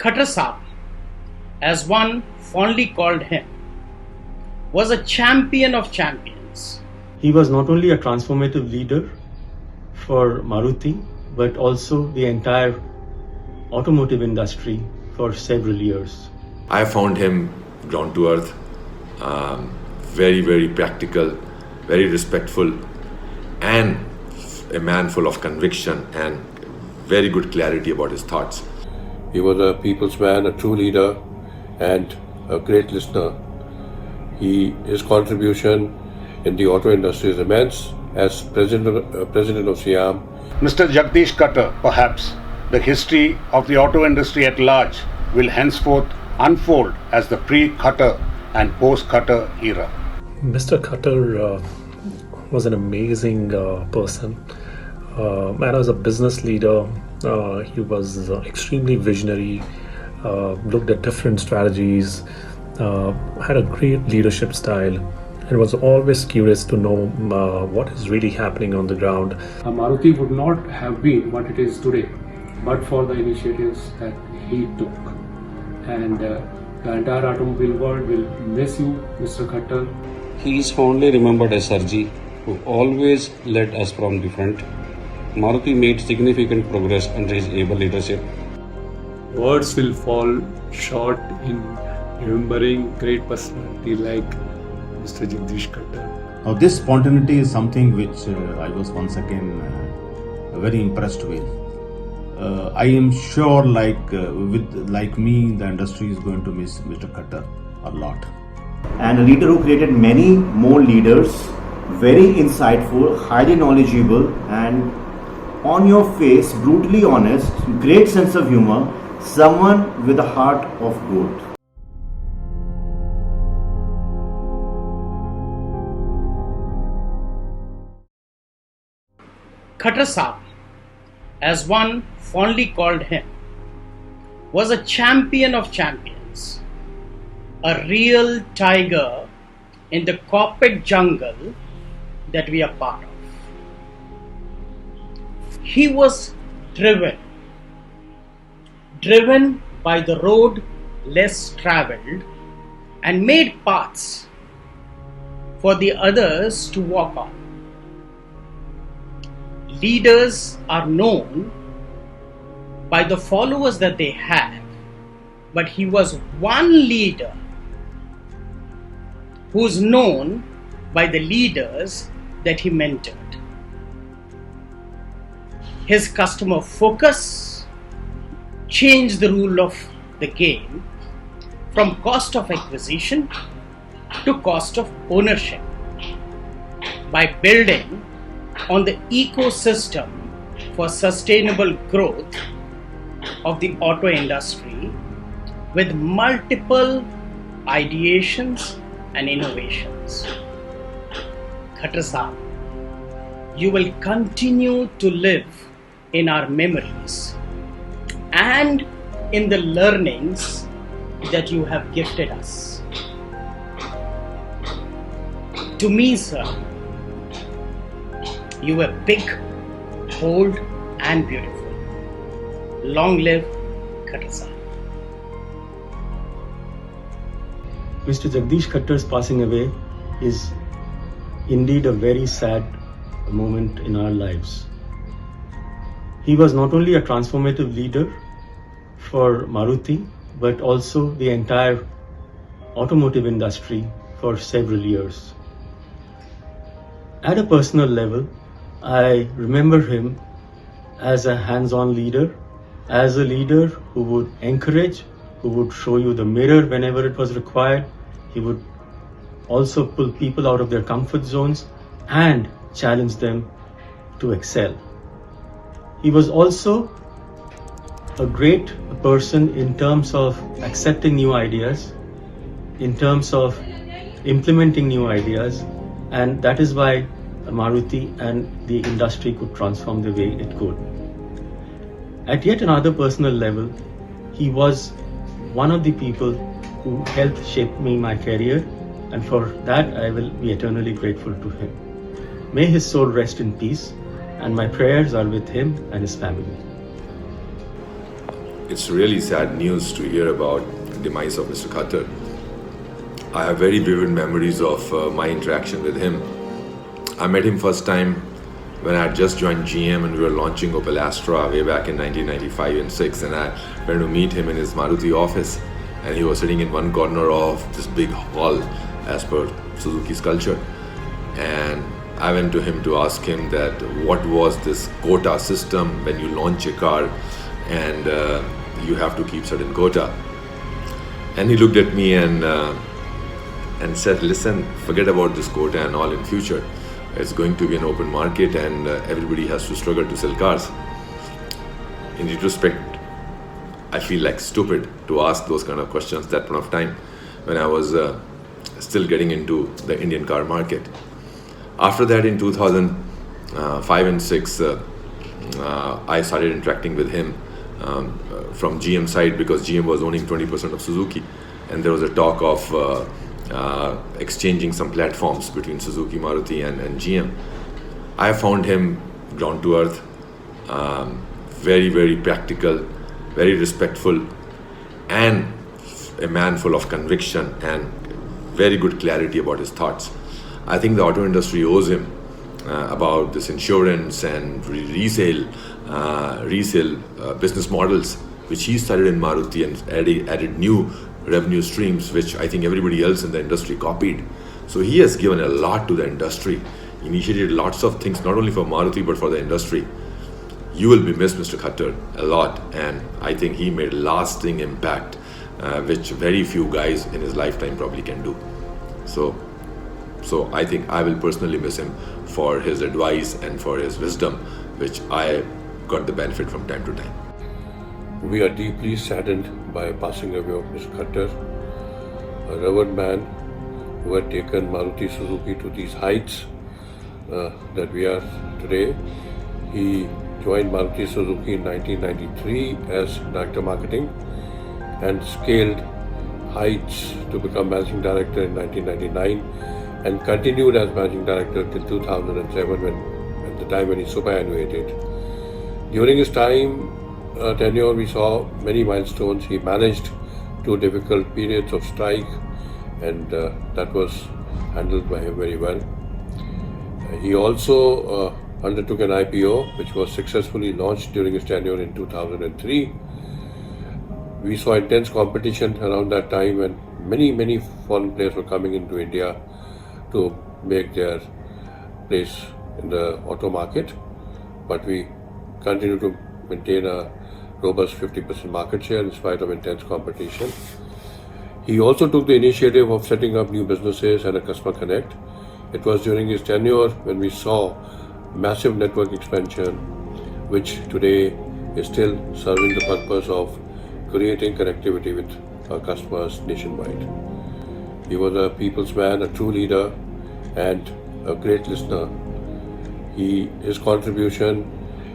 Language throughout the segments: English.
Khattar, as one fondly called him, was a champion of champions. He was not only a transformative leader for Maruti, but also the entire automotive industry for several years. I found him down to earth, very, very practical, very respectful, and a man full of conviction and very good clarity about his thoughts. He was a people's man, a true leader, and a great listener. His contribution in the auto industry is immense. As president of Siam, Mr. Jagdish Khattar, perhaps the history of the auto industry at large will henceforth unfold as the pre-Khattar and post-Khattar era. Mr. Khattar was an amazing person. And as a business leader, he was extremely visionary, looked at different strategies, had a great leadership style, and was always curious to know what is really happening on the ground. Maruti would not have been what it is today, but for the initiatives that he took. And the entire automobile world will miss you, Mr. Khattar. He is fondly remembered as Sarji, who always led us from the front. Maruti made significant progress under his able leadership. Words will fall short in remembering great personality like Mr. Jagdish Khattar. Now, this spontaneity is something which I was once again very impressed with. I am sure, like me, the industry is going to miss Mr. Khattar a lot. And a leader who created many more leaders, very insightful, highly knowledgeable, and on your face, brutally honest, great sense of humor, someone with a heart of gold. Khattar, as one fondly called him, was a champion of champions, a real tiger in the corporate jungle that we are part of. He was driven by the road less traveled and made paths for the others to walk on. Leaders are known by the followers that they have, but he was one leader who's known by the leaders that he mentored. His customer focus changed the rule of the game from cost of acquisition to cost of ownership by building on the ecosystem for sustainable growth of the auto industry with multiple ideations and innovations. Khattar, you will continue to live in our memories and in the learnings that you have gifted us. To me, sir, you were big, bold, and beautiful. Long live Khattar. Mr. Jagdish Khattar's passing away is indeed a very sad moment in our lives. He was not only a transformative leader for Maruti, but also the entire automotive industry for several years. At a personal level, I remember him as a hands-on leader, as a leader who would encourage, who would show you the mirror whenever it was required. He would also pull people out of their comfort zones and challenge them to excel. He was also a great person in terms of accepting new ideas, in terms of implementing new ideas, and that is why Maruti and the industry could transform the way it could. At yet another personal level, he was one of the people who helped shape my career, and for that I will be eternally grateful to him. May his soul rest in peace, and my prayers are with him and his family. it's really sad news to hear about the demise of Mr. Khattar. I have very vivid memories of my interaction with him. I met him first time when I had just joined GM and we were launching Opel Astra way back in 1995 and 6, and I went to meet him in his Maruti office, and he was sitting in one corner of this big hall as per Suzuki's culture. And I went to him to ask him that what was this quota system when you launch a car and you have to keep certain quota. And he looked at me and said, listen, forget about this quota and all in future. It's going to be an open market and everybody has to struggle to sell cars. In retrospect, I feel like stupid to ask those kind of questions at that point of time when I was still getting into the Indian car market. After that, in 2005 and 6, I started interacting with him from GM side because GM was owning 20% of Suzuki, and there was a talk of exchanging some platforms between Suzuki, Maruti and GM. I found him down to earth, very, very practical, very respectful, and a man full of conviction and very good clarity about his thoughts. I think the auto industry owes him about this insurance and resale business models, which he started in Maruti and added new revenue streams, which I think everybody else in the industry copied. So he has given a lot to the industry, initiated lots of things, not only for Maruti, but for the industry. You will be missed, Mr. Khattar, a lot. And I think he made lasting impact, which very few guys in his lifetime probably can do. So I think I will personally miss him for his advice and for his wisdom, which I got the benefit from time to time. We are deeply saddened by passing away of Mr. Khattar, a revered man who had taken Maruti Suzuki to these heights that we are today. He joined Maruti Suzuki in 1993 as Director Marketing and scaled heights to become Managing Director in 1999 and continued as Managing Director till 2007 at the time when he superannuated. During his tenure, we saw many milestones. He managed 2 difficult periods of strike, and that was handled by him very well. He also undertook an IPO, which was successfully launched during his tenure in 2003. We saw intense competition around that time, and many foreign players were coming into India to make their place in the auto market, but we continue to maintain a robust 50% market share in spite of intense competition. He also took the initiative of setting up new businesses and a customer connect. It was during his tenure when we saw massive network expansion, which today is still serving the purpose of creating connectivity with our customers nationwide. He was a people's man, a true leader, and a great listener. His contribution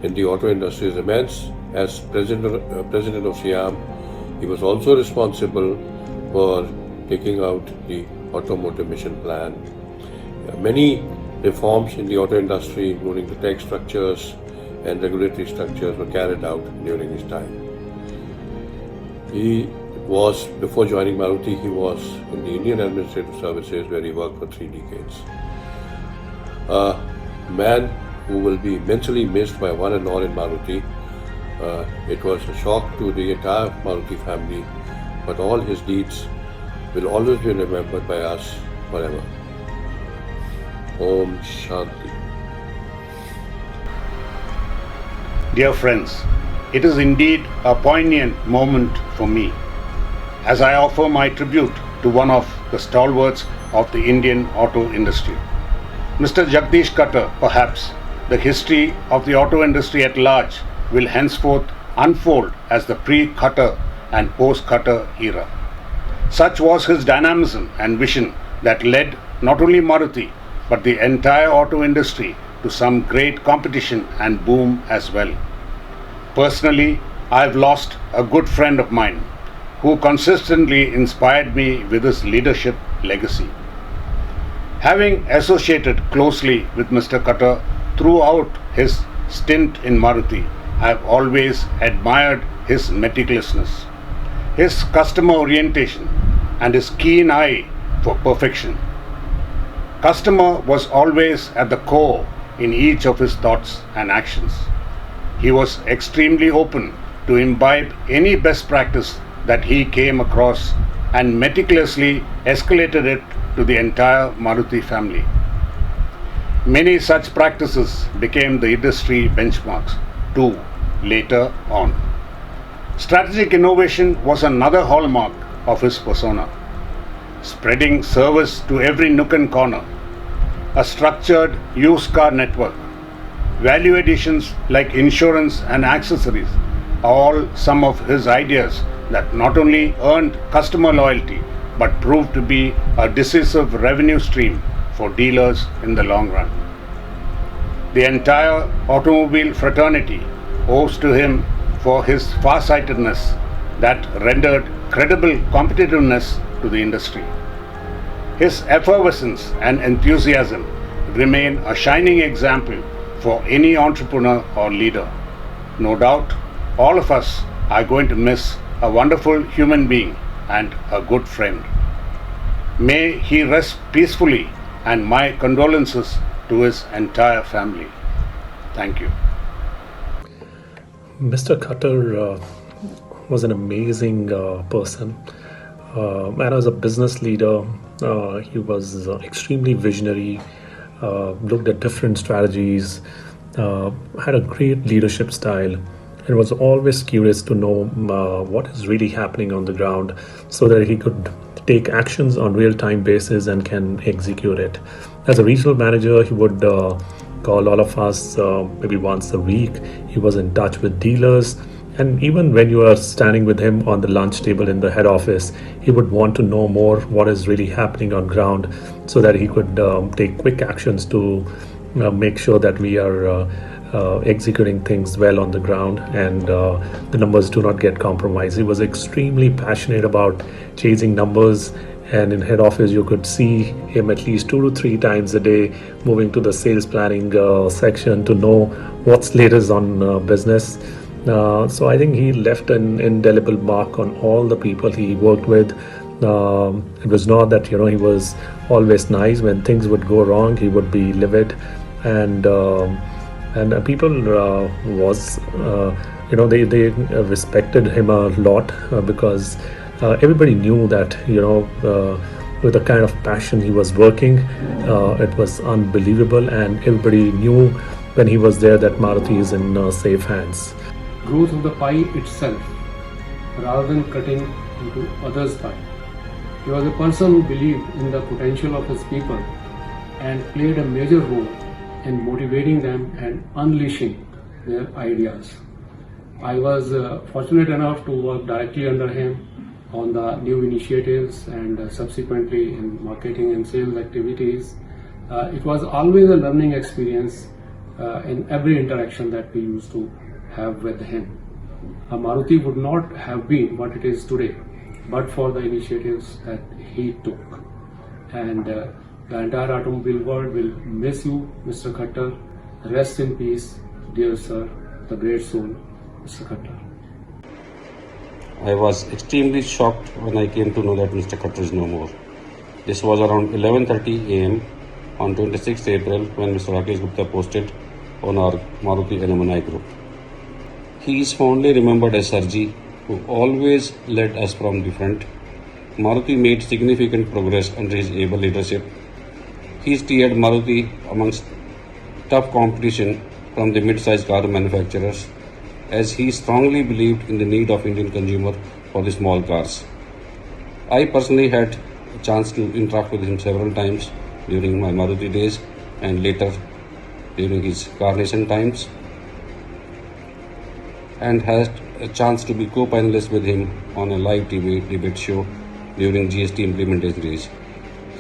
in the auto industry is immense. As president of SIAM, he was also responsible for taking out the automotive mission plan. Many reforms in the auto industry, including the tax structures and regulatory structures, were carried out during his time. Before joining Maruti, he was in the Indian Administrative Services, where he worked for 3 decades. A man who will be immensely missed by one and all in Maruti. It was a shock to the entire Maruti family, but all his deeds will always be remembered by us forever. Om Shanti. Dear friends, it is indeed a poignant moment for me as I offer my tribute to one of the stalwarts of the Indian auto industry. Mr. Jagdish Khattar, perhaps the history of the auto industry at large will henceforth unfold as the pre-Khattar and post-Khattar era. Such was his dynamism and vision that led not only Maruti but the entire auto industry to some great competition and boom as well. Personally, I have lost a good friend of mine who consistently inspired me with his leadership legacy. Having associated closely with Mr. Khattar throughout his stint in Maruti, I have always admired his meticulousness, his customer orientation, and his keen eye for perfection. Customer was always at the core in each of his thoughts and actions. He was extremely open to imbibe any best practice that he came across and meticulously escalated it to the entire Maruti family. Many such practices became the industry benchmarks too later on. Strategic innovation was another hallmark of his persona. Spreading service to every nook and corner, a structured used car network, value additions like insurance and accessories, all some of his ideas that not only earned customer loyalty but proved to be a decisive revenue stream for dealers in the long run. The entire automobile fraternity owes to him for his farsightedness that rendered credible competitiveness to the industry. His effervescence and enthusiasm remain a shining example for any entrepreneur or leader. No doubt, all of us are going to miss a wonderful human being and a good friend. May he rest peacefully, and my condolences to his entire family. Thank you. Mr. Khattar was an amazing person. And as a business leader, he was extremely visionary, looked at different strategies, had a great leadership style, and was always curious to know what is really happening on the ground so that he could take actions on real-time basis and can execute it. As a regional manager, he would call all of us maybe once a week. He was in touch with dealers, and even when you are standing with him on the lunch table in the head office, he would want to know more what is really happening on ground so that he could take quick actions to make sure that we are executing things well on the ground and the numbers do not get compromised. He was extremely passionate about chasing numbers, and in head office you could see him at least 2 to 3 times a day moving to the sales planning section to know what's latest on business. So I think he left an indelible mark on all the people he worked with. It was not that he was always nice. When things would go wrong, he would be livid, and people was they respected him a lot because everybody knew that with the kind of passion he was working, it was unbelievable, and everybody knew when he was there that Maruti is in safe hands. Growth of the pie itself rather than cutting into others' pie. He was a person who believed in the potential of his people and played a major role in motivating them and unleashing their ideas. I was fortunate enough to work directly under him on the new initiatives and subsequently in marketing and sales activities. It was always a learning experience in every interaction that we used to have with him. Maruti would not have been what it is today but for the initiatives that he took. And the entire automobile world will miss you, Mr. Khattar. Rest in peace, dear sir, the great soul, Mr. Khattar. I was extremely shocked when I came to know that Mr. Khattar is no more. This was around 11:30 am on 26th April when Mr. Rakesh Gupta posted on our Maruti alumni group. He is fondly remembered as Sarji, who always led us from the front. Maruti made significant progress under his able leadership. He steered Maruti amongst tough competition from the mid-sized car manufacturers, as he strongly believed in the need of Indian consumer for the small cars. I personally had a chance to interact with him several times during my Maruti days and later during his Carnation times, and had a chance to be co-panelist with him on a live TV debate show during GST implementation days.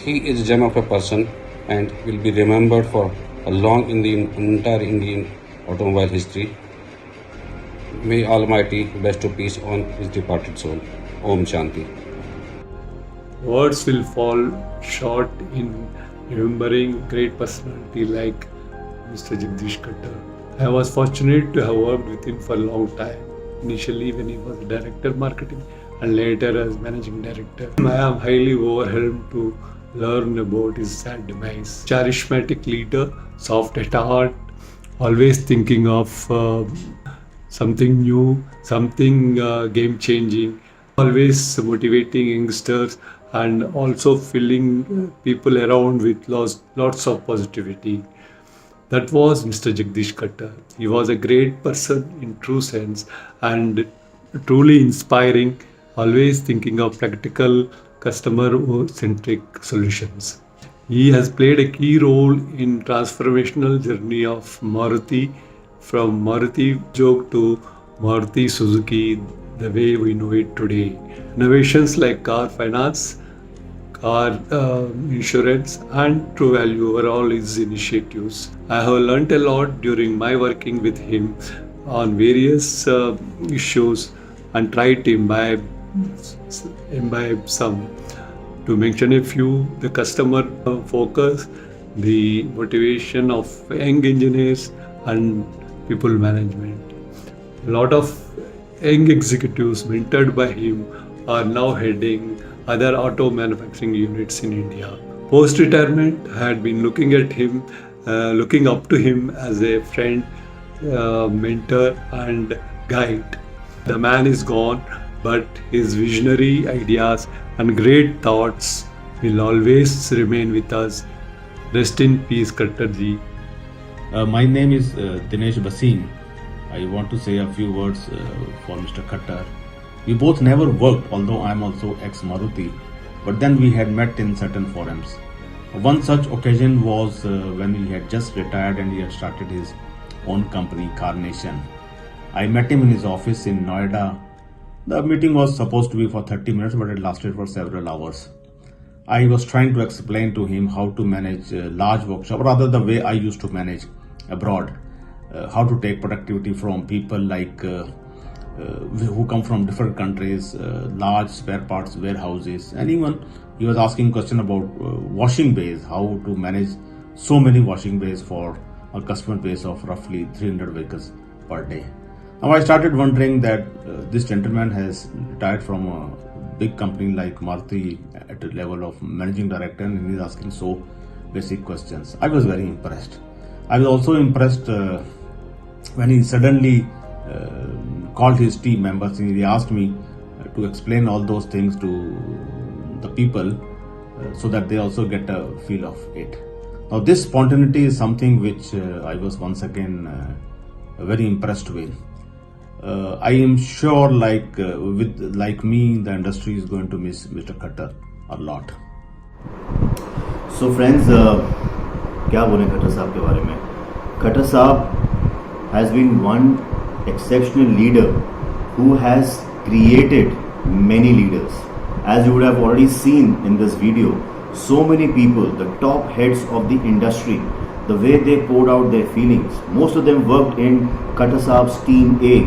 He is a gem of a person and will be remembered for a long in the entire Indian automobile history. May Almighty bestow peace on his departed soul. Om Shanti. Words will fall short in remembering great personality like Mr. Jagdish Khattar. I was fortunate to have worked with him for a long time. initially when he was director marketing and later as managing director. I am highly overwhelmed to learn about his sad demise. Charismatic leader, soft at heart, always thinking of something new, something game changing, always motivating youngsters and also filling people around with lots of positivity. That was Mr. Jagdish Khattar. He was a great person in true sense and truly inspiring, always thinking of practical, customer-centric solutions. He has played a key role in transformational journey of Maruti from Maruti Jog to Maruti Suzuki, the way we know it today. Innovations like car finance, car insurance and True Value were all his initiatives. I have learnt a lot during my working with him on various issues and tried to imbibe some. To mention a few, the customer focus, the motivation of young engineers and people management. A lot of young executives mentored by him are now heading other auto manufacturing units in India. Post-retirement, I had been looking up to him as a friend, mentor and guide. The man is gone, but his visionary ideas and great thoughts will always remain with us. Rest in peace, Khattarji. My name is Dinesh Bhasin. I want to say a few words for Mr. Khattar. We both never worked, although I am also ex-Maruti, but then we had met in certain forums. One such occasion was when he had just retired and he had started his own company, Carnation. I met him in his office in Noida. The meeting was supposed to be for 30 minutes, but it lasted for several hours. I was trying to explain to him how to manage a large workshop, rather the way I used to manage abroad, how to take productivity from people like who come from different countries, large spare parts warehouses, and even he was asking question about washing bays, how to manage so many washing bays for a customer base of roughly 300 vehicles per day. Now I started wondering that this gentleman has retired from a big company like Maruti at the level of managing director, and he is asking so basic questions. I was very impressed. I was also impressed when he suddenly called his team members and he asked me to explain all those things to the people so that they also get a feel of it. Now this spontaneity is something which I was once again very impressed with. I am sure like me, the industry is going to miss Mr. Khattar a lot. So friends, क्या बोलें खट्टर साहब के बारे में? खट्टर साहब has been one exceptional leader who has created many leaders. As you would have already seen in this video, so many people, the top heads of the industry, the way they poured out their feelings, most of them worked in Khattar Saab's team A,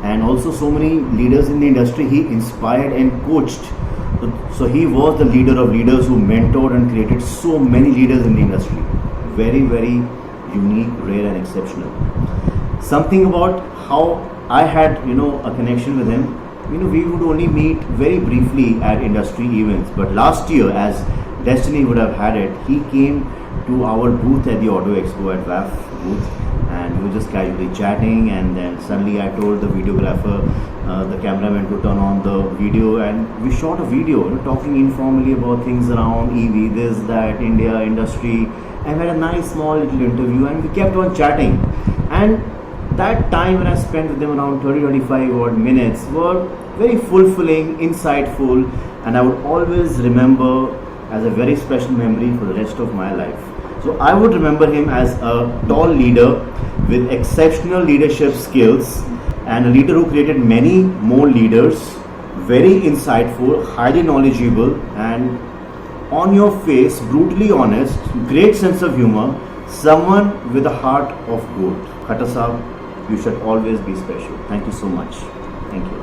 and also so many leaders in the industry he inspired and coached. So he was the leader of leaders who mentored and created so many leaders in the industry. Very, very unique, rare and exceptional. Something about how I had, a connection with him. We would only meet very briefly at industry events, but last year, as destiny would have had it, he came to our booth at the Auto Expo at VAF booth, and we were just casually chatting, and then suddenly I told the videographer, the cameraman to turn on the video, and we shot a video, talking informally about things around EV, this, that, India, industry, and we had a nice small little interview, and we kept on chatting. And that time when I spent with them around 30-35 odd minutes were very fulfilling, insightful, and I would always remember as a very special memory for the rest of my life. So I would remember him as a tall leader with exceptional leadership skills and a leader who created many more leaders, very insightful, highly knowledgeable, and on your face, brutally honest, great sense of humor, someone with a heart of gold. Khattar Saab, you should always be special. Thank you so much. Thank you.